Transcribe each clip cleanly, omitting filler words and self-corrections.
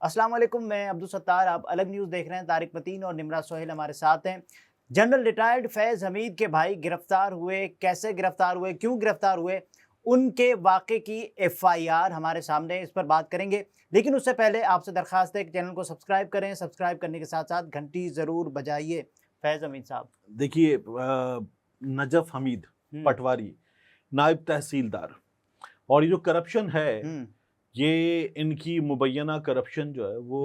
अस्सलाम वालेकुम, मैं अब्दुल सत्तार। आप अलग न्यूज़ देख रहे हैं। तारिक मतीन और निमरा सोहेल हमारे साथ हैं। जनरल रिटायर्ड फैज़ हमीद के भाई गिरफ्तार हुए, कैसे गिरफ्तार हुए, क्यों गिरफ्तार हुए, उनके वाक़े की FIR हमारे सामने, इस पर बात करेंगे। लेकिन उससे पहले आपसे दरख्वास्त है कि चैनल को सब्सक्राइब करें। सब्सक्राइब करने के साथ साथ घंटी ज़रूर बजाइए। फैज़ हमीद साहब, देखिए, नजफ हमीद पटवारी नायब तहसीलदार, और ये जो करप्शन है, ये इनकी मुबैना करप्शन जो है वो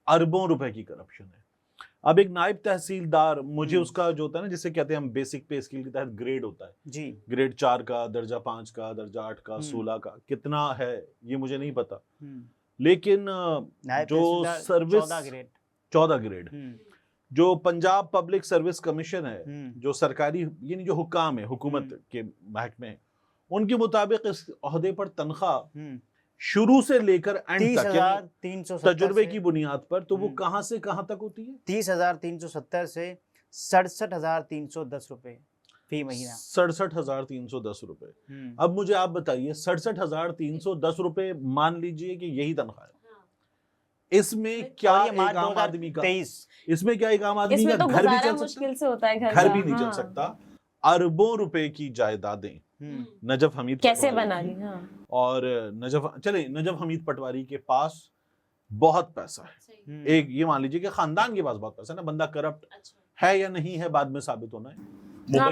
अरबों रुपए की करप्शन है। अब एक नायब तहसीलदार, मुझे उसका जो होता है ना, जिसे कहते हैं हम बेसिक पे स्केल के तहत ग्रेड होता है जी, ग्रेड 4 का, दर्जा 5 का, दर्जा 8 का, 16 का, कितना है ये मुझे नहीं पता। लेकिन जो सर्विस 14 ग्रेड जो पंजाब पब्लिक सर्विस कमीशन है, जो सरकारी यानी जो हुकाम है, हुकूमत के महकमे, उनके मुताबिक इस ओहदे पर तनख्वाह शुरू से लेकर एंड तक तजुर्बे की बुनियाद पर, तो वो कहां से कहां तक होती है? 30,370 से 67,310 रुपए फी महीना। 67,310 रुपए। अब मुझे आप बताइए, 67,310 रुपए मान लीजिए कि यही तनख्वाह है, इसमें क्या एक आम आदमी का, इसमें क्या एक आम आदमी का तो घर भी चल मुश्किल से होता है, घर भी नहीं चल सकता। अरबों रुपए की जायदादें नजफ हमीद कैसे बना ली। और नजफ हमीद पटवारी के पास बहुत पैसा है। एक ये मान लीजिए कि खानदान के पास बहुत पैसा है ना, बंदा करप्ट है या नहीं है बाद में साबित होना है,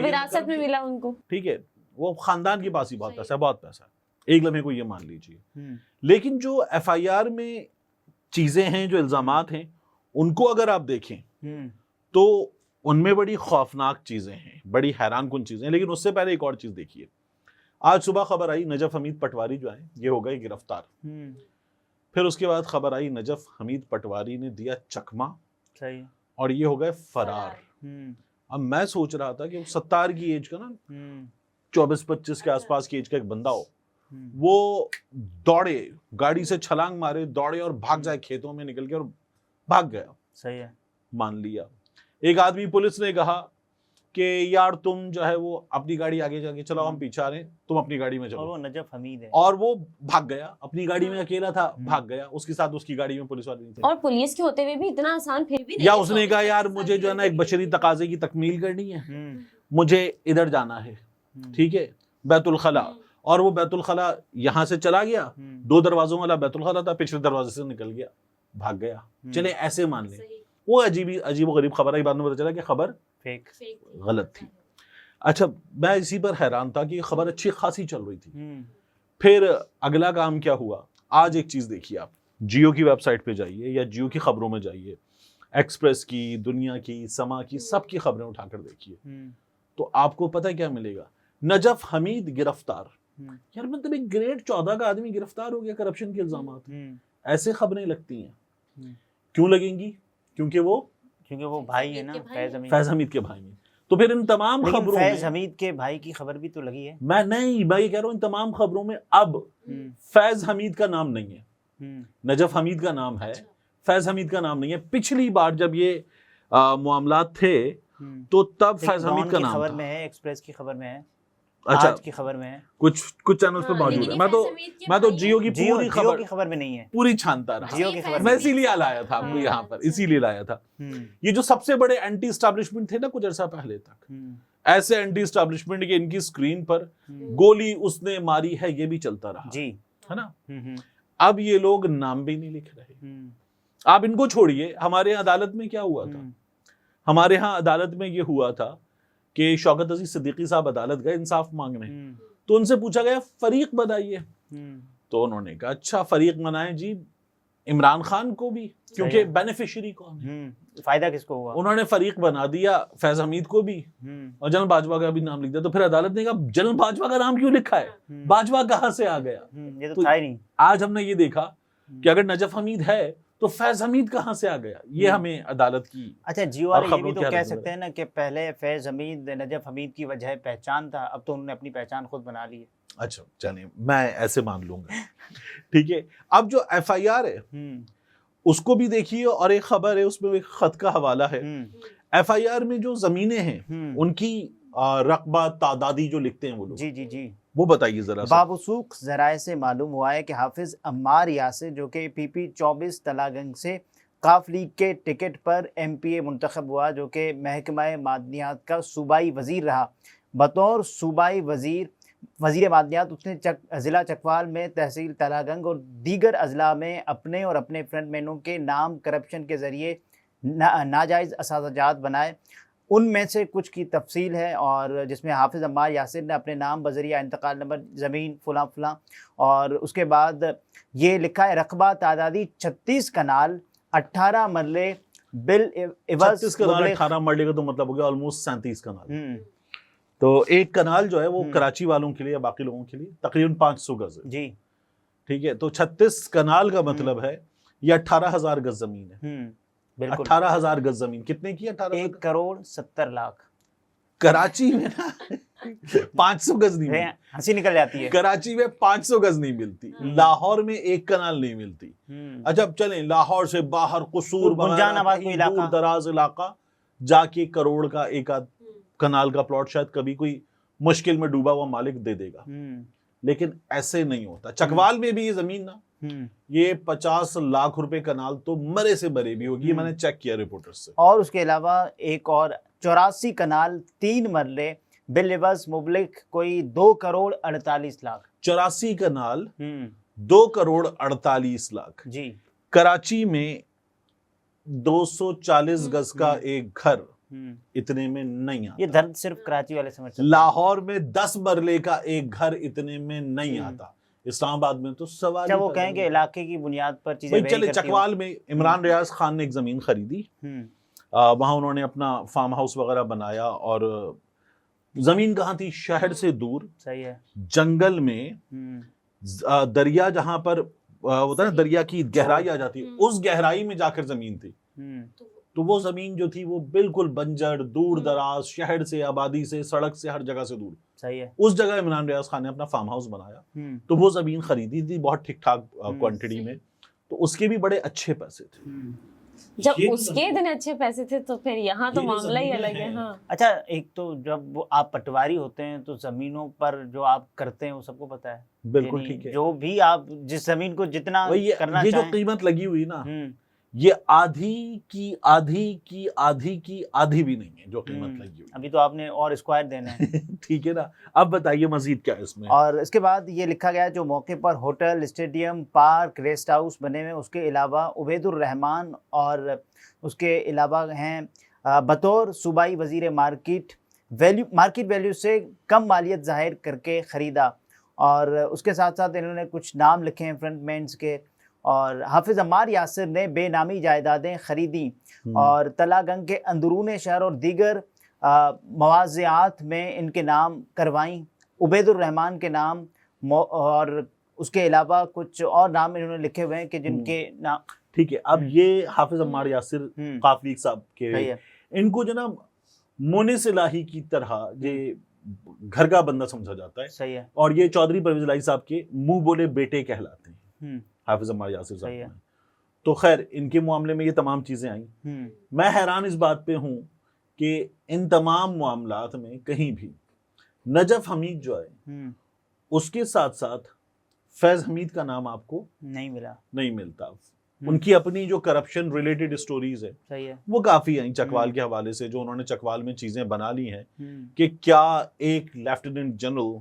विरासत में मिला उनको, ठीक है, वो खानदान के पास ही बहुत पैसा है, बहुत पैसा है, एक लम्हे को ये मान लीजिए। लेकिन जो FIR में चीजें हैं, जो इल्जामात हैं, उनको अगर आप देखें तो उनमें बड़ी खौफनाक चीजें हैं, बड़ी हैरान कुन चीजें हैं। लेकिन उससे पहले एक और चीज देखिए, आज सुबह खबर आई नजफ हमीद पटवारी जो है ये हो गए गिरफ्तार। फिर उसके बाद खबर आई नजफ हमीद पटवारी ने दिया चकमा, सही, और ये हो गए फरार। अब मैं सोच रहा था कि 70 की एज का ना, 24-25 के आसपास की एज का एक बंदा हो, वो दौड़े, गाड़ी से छलांग मारे, दौड़े और भाग जाए खेतों में निकल के, और भाग गया, सही है, मान लिया। एक आदमी, पुलिस ने कहा कि यार तुम जो है वो अपनी गाड़ी आगे जाके चलाओ, हम पीछे आ रहे हैं, तुम अपनी गाड़ी में चलो, और वो नजफ हमीद है, और वो भाग गया, अपनी गाड़ी में अकेला था, भाग गया, उसके साथ उसकी गाड़ी में पुलिस वाले नहीं थे। और पुलिस के होते हुए भी इतना आसान फिर भी, या उसने कहा यार मुझे जो है ना एक बशरी तकाजे की तकमील करनी है, मुझे इधर जाना है, ठीक है, बैतुल खला, और वो बैतुल खला यहाँ से चला गया, 2 दरवाजों वाला बैतुल खला था, पिछले दरवाजे से निकल गया, भाग गया। चले ऐसे मान ले, वो अजीब गरीब खबर आई, बाद में पता चला कि खबर फेक गलत थी। अच्छा, मैं इसी पर हैरान था कि खबर अच्छी खासी चल रही थी। फिर अगला काम क्या हुआ, आज एक चीज देखिए, आप जियो की वेबसाइट पे जाइए या जियो की खबरों में जाइए, एक्सप्रेस की, दुनिया की, समा की, सबकी खबरें उठाकर देखिए, तो आपको पता है क्या मिलेगा? नजफ हमीद गिरफ्तार। यार मतलब एक ग्रेड 14 का आदमी गिरफ्तार हो गया करप्शन के इल्जामात। ऐसे खबरें लगती हैं। क्यों लगेंगी? क्योंकि वो भाई है ना, फैज हमीद के भाई में। तो फिर इन तमाम खबरों में, फैज हमीद के भाई की खबर भी तो लगी है। मैं ये कह रहा हूं, इन तमाम खबरों में अब फैज हमीद का नाम नहीं है, नजफ हमीद का नाम है, फैज हमीद का नाम नहीं है। पिछली बार जब ये मामलात थे तो तब फैज हमीद का नाम खबर था। में है, एक्सप्रेस की खबर में है, अच्छा, आज की खबर में है, कुछ चैनल्स पे मौजूद है। मैं तो जियो की पूरी खबर में नहीं है, पूरी छानता रहा, जियो की खबर मैं इसीलिए लाया था आपको यहाँ पर, इसीलिए लाया था। ये जो सबसे बड़े एंटी एस्टैब्लिशमेंट थे ना कुछ अर्सा पहले तक, ऐसे एंटी एस्टैब्लिशमेंट के इनकी स्क्रीन पर गोली उसने मारी है, ये भी चलता रहा जी, है ना। अब ये लोग नाम भी नहीं लिख रहे। आप इनको छोड़िए, हमारे यहाँ अदालत में क्या हुआ था? हमारे यहाँ अदालत में ये हुआ था कि शौकत अजीज सिद्दीकी साहब अदालत गए इंसाफ मांगने, तो उनसे पूछा गया फरीक बनाइए, तो उन्होंने कहा अच्छा फरीक बनाए जी, इमरान खान को भी, क्योंकि बेनिफिशियरी कौन है, फायदा किसको हुआ। उन्होंने फरीक बना दिया फैज हमीद को भी, और जनरल बाजवा का भी नाम लिख दिया। तो फिर अदालत ने कहा जनरल बाजवा का नाम क्यों लिखा है, बाजवा कहाँ से आ गया? ये तो था ही नहीं। आज हमने ये देखा कि अगर नजफ हमीद है तो फैज हमीद कहाँ से आ गया, ये हमें अदालत की। अच्छा, जियो वाले ये भी तो कह सकते हैं ना कि पहले फैज हमीद नजफ हमीद की वजह पहचान था, अब तो उन्होंने अपनी पहचान खुद बना ली है। अच्छा चलिए, मैं ऐसे मान लूंगा, ठीक है। अब जो FIR है उसको भी देखिए, और एक खबर है उसमें एक खत का हवाला है। FIR में जो जमीनें हैं उनकी रकबा तादादी जो लिखते हैं वो लोग, जी, वो बताइए जरा सा। बाबूसूख जराए से मालूम हुआ है कि हाफिज अम्मार यासिर जो कि PP 24 तलागंग से काफ लीग के टिकट पर MPA मुंतखब हुआ, जो कि महकमा मादनियात का सूबाई वजीर रहा। बतौर सूबाई वजीर मादनियात उसने ज़िला चकवाल में तहसील तलागंग और दीगर अजला में अपने और अपने फ्रंटमैनों के नाम करप्शन के ज़रिए नाजायज़ असाजात बनाए। उनमें से कुछ की तफसील है, और जिसमें हाफिज़ अम्मार यासिर ने अपने नाम बजरिया इंतकाल नंबर ज़मीन फ़लाँ फ़लाँ, और उसके बाद ये लिखा है रकबा तादादी 36 कनाल 18 मरले बिल 36 कनाल 18 मरले का तो मतलब हो गया ऑलमोस्ट 37 कनाल। तो एक कनाल जो है वो कराची वालों के लिए या बाकी लोगों के लिए तकरीबन 500 गज है जी, ठीक है। तो 36 कनाल का मतलब है ये 18,000 गज जमीन है। 18,000 गज जमीन कितने की? 1,70,00,000। कराची में ना 500 गज नहीं मिलती, हंसी निकल जाती है। कराची में 500 गज नहीं मिलती, लाहौर में 1 कनाल नहीं मिलती। अच्छा अब चलें लाहौर से बाहर कसूर दूर दराज इलाका जाके करोड़ का एक आध कनाल का प्लॉट शायद कभी कोई मुश्किल में डूबा हुआ मालिक दे देगा, लेकिन ऐसे नहीं होता। चकवाल में भी ये जमीन ना ये 50 लाख रुपए कनाल तो मरे से मरे भी होगी, मैंने चेक किया रिपोर्टर्स से। और उसके अलावा एक और 84 कनाल 3 मरले बिलवज मुबलिक कोई 2 करोड़ 48 लाख। 84 कनाल 2 करोड़ 48 लाख जी। कराची में 240 गज का एक घर इतने में नहीं आता। ये दर्द सिर्फ कराची वाले समझ सकते हैं। लाहौर में 10 मरले का एक घर इतने में नहीं आता। इस्लामाबाद में तो सवाल वो कहेंगे इलाके की बुनियाद पर चीजें चले। चकवाल में इमरान रियाज खान ने एक जमीन खरीदी, वहां उन्होंने अपना फार्म हाउस वगैरह बनाया, और जमीन कहाँ थी? शहर से दूर, सही है, जंगल में, दरिया जहां पर होता है ना दरिया की गहराई आ जाती, उस गहराई में जाकर जमीन थी। तो वो जमीन जो थी वो बिल्कुल बंजर, दूर दराज, शहर से, आबादी से, सड़क से, हर जगह से दूर, सही है। उस जगह इमरान रियाज खान ने अपना फार्म हाउस बनाया। तो वो जमीन खरीदी थी बहुत ठीक ठाक क्वांटिटी में, तो उसके भी बड़े अच्छे पैसे थे। जब उसके इतने अच्छे पैसे थे तो फिर यहाँ तो मामला ही अलग है। हाँ। अच्छा, एक तो जब आप पटवारी होते हैं तो जमीनों पर जो आप करते हैं वो सबको पता है। बिल्कुल ठीक है। जो भी आप जिस जमीन को जितना करना ये जो कीमत लगी हुई ना, ये आधी की आधी की आधी की आधी भी नहीं है जो कीमत लगी हुई। अभी तो आपने और स्क्वायर देना है। ठीक है ना। अब बताइए मजीद क्या है इसमें। और इसके बाद ये लिखा गया जो मौके पर hotel, stadium, park, rest house बने हुए, उसके अलावा उबैदुर रहमान और उसके अलावा हैं बतौर सूबाई वजीर मार्केट वैल्यू से कम मालियत जाहिर करके ख़रीदा। और उसके साथ साथ इन्होंने कुछ नाम लिखे हैं फ्रंटमैन्स के। और हाफिज़ अम्मार यासिर ने बेनामी जायदादें खरीदी और तलागंग के अंदरून शहर और दीगर मवाज़ियात में इनके नाम करवाई। उबैदुर रहमान के नाम और उसके अलावा कुछ और नाम इन्होंने लिखे हुए हैं कि जिनके नाम, ठीक है। अब ये हाफिज़ अम्मार यासिर काफी साहब के, इनको जो ना मोनिसिलाही की तरह ये घर का बंदा समझा जाता है, सही है। और ये चौधरी परवेज़ इलाही साहब के मुंह बोले बेटे कहलाते हैं हाफिज़ अम्मार यासिर साहब। तो खैर इनके मामले में ये तमाम चीजें आई। मैं हैरान इस बात पे हूँ कि इन तमाम मामलात में कहीं भी नजफ हमीद जो है उसके साथ साथ फैज हमीद का नाम आपको नहीं मिलता। उनकी अपनी जो करप्शन रिलेटेड स्टोरीज है, सही है, वो काफी आई चकवाल के हवाले से, जो उन्होंने चकवाल में चीजें बना ली हैं कि क्या एक लेफ्टिनेंट जनरल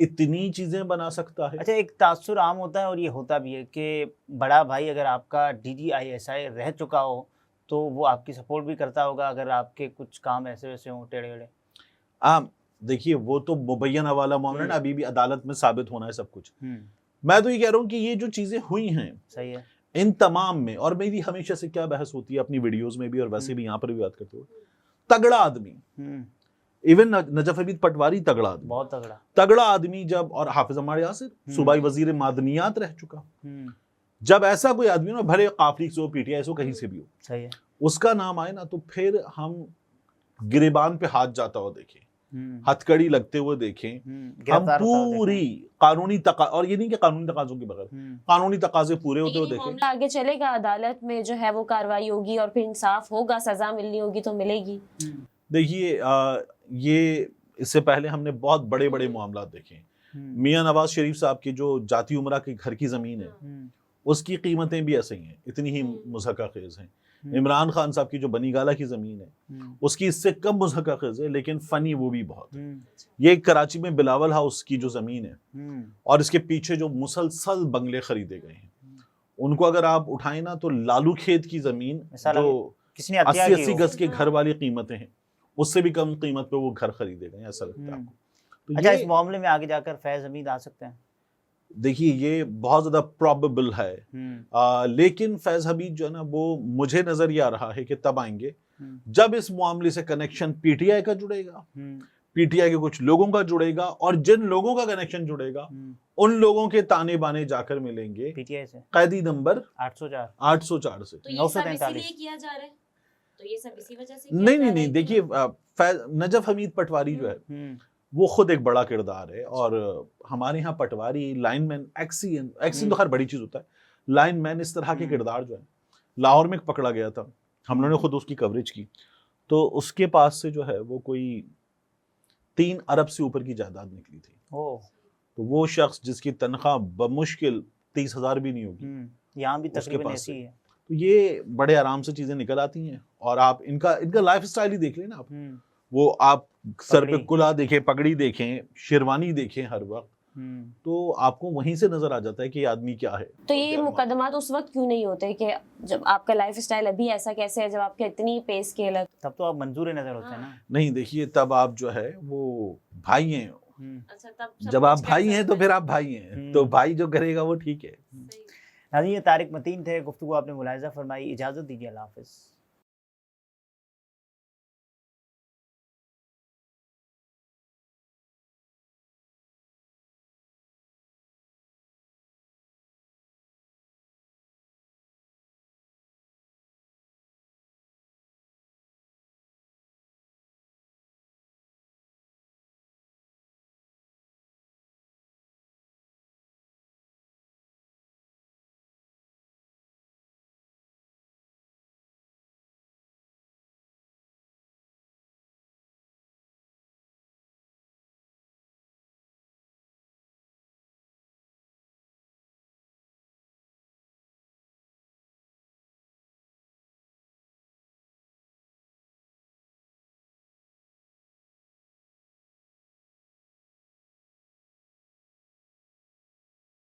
इतनी चीजें बना सकता है। अच्छा, एक तासुर आम होता है और ये होता भी है कि बड़ा भाई अगर आपका DGISI रह चुका हो तो वो आपकी सपोर्ट भी करता होगा अगर आपके कुछ काम ऐसे वैसे हों टेढ़े टेढ़े। देखिए वो तो मुबैना वाला मामला ना, अभी भी अदालत में साबित होना है सब कुछ। मैं तो ये कह रहा हूँ कि ये जो चीजें हुई हैं, सही है, इन तमाम में, और मेरी हमेशा से क्या बहस होती है अपनी वीडियोस में भी और वैसे भी यहाँ पर भी बात करते हो, तगड़ा आदमी, इवन नजफ हमीद पटवारी तगड़ा आदमी, बहुत तगड़ा आदमी जब, और हाफिज़ अम्मार यासिर सूबाई वजीर मादनियात रह चुका, जब ऐसा कोई आदमी ना, भले काफली से हो, PTI से हो, कहीं से भी हो, सही है, उसका नाम आए ना तो फिर हम गिरेबान पे हाथ जाता हुआ देखें, हथकड़ी लगते हुए देखें, हम पूरी कानूनी और ये नहीं कि कानूनी तकाजों के बगैर, कानूनी तकाजे पूरे होते हुए देखें। आगे चलेगा, अदालत में जो है वो कार्रवाई होगी और फिर इंसाफ होगा, सजा मिलनी होगी तो मिलेगी। देखिए ये इससे पहले हमने बहुत बड़े बड़े मामला देखे, मियां नवाज शरीफ साहब की जो जाती उमरा के घर की जमीन है उसकी कीमतें भी ऐसे ही हैं, इतनी ही मुज़हका खेज हैं। इमरान खान साहब की जो बनी गाला की जमीन है उसकी इससे कम मुज़हका खेज है, लेकिन फनी वो भी बहुत है। ये कराची में बिलावल हाउस की जो जमीन है और इसके पीछे जो मुसलसल बंगले खरीदे गए हैं, उनको अगर आप उठाएं ना तो लालू खेत की जमीन जो 80-80 गज के घर वाली कीमतें हैं उससे भी कम कीमत पे वो घर खरीदे गए, ऐसा लगता है आपको। तो अच्छा, इस मामले में आगे जाकर फैज हमीद आ सकते हैं? देखिए ये बहुत ज्यादा प्रोबेबल है, लेकिन फैज हमीद जो है ना वो मुझे नजर ये आ रहा है कि तब आएंगे जब इस मामले से कनेक्शन पीटीआई का जुड़ेगा, पीटीआई के कुछ लोगों का जुड़ेगा, और जिन लोगों का कनेक्शन जुड़ेगा उन लोगों के ताने बाने जाकर मिलेंगे पीटीआई से कैदी नंबर 804 से। तो ये सब इसीलिए किया जा रहा है, तो ये सब इसी वजह से नहीं, देखिए नजफ हमीद पटवारी जो है वो खुद एक बड़ा किरदार है, और हमारे यहाँ पटवारी, लाइनमैन, एक्सियन तो हर बड़ी चीज होता है, लाइनमैन, इस तरह के किरदार जो है लाहौर में पकड़ा गया था, हम लोगों ने खुद उसकी कवरेज की, तो उसके पास से जो है वो कोई 3 अरब से ऊपर की जायदाद निकली थी। तो वो शख्स जिसकी तनख्वाह बमुश्किल 30,000 भी नहीं होगी, यहाँ भी तकरीबन ऐसी ही है। तो ये बड़े आराम से चीजें निकल आती हैं, और आप इनका लाइफ स्टाइल ही देख लें ना आप, वो आप सर पे कुला देखें, पगड़ी देखें, शेरवानी देखें हर वक्त, तो आपको वहीं से नजर आ जाता है कि ये आदमी क्या है। तो ये मुकदमात उस वक्त क्यों नहीं होते कि जब आपका लाइफ स्टाइल अभी ऐसा कैसे है, जब आपके इतनी पे स्केल है? तब तो आप मंजूर नजर होते हैं ना। नहीं, देखिए तब आप जो है वो भाई हैं। अच्छा, तब जब आप भाई हैं तो फिर आप भाई हैं, तो भाई जो करेगा वो ठीक है। नाज़रीन, ये तारिक मतीन थे, गुफ्तगू आपने मुलाहिज़ा फरमाई। इजाज़त दीजिए, अल्लाह हाफ़िज़।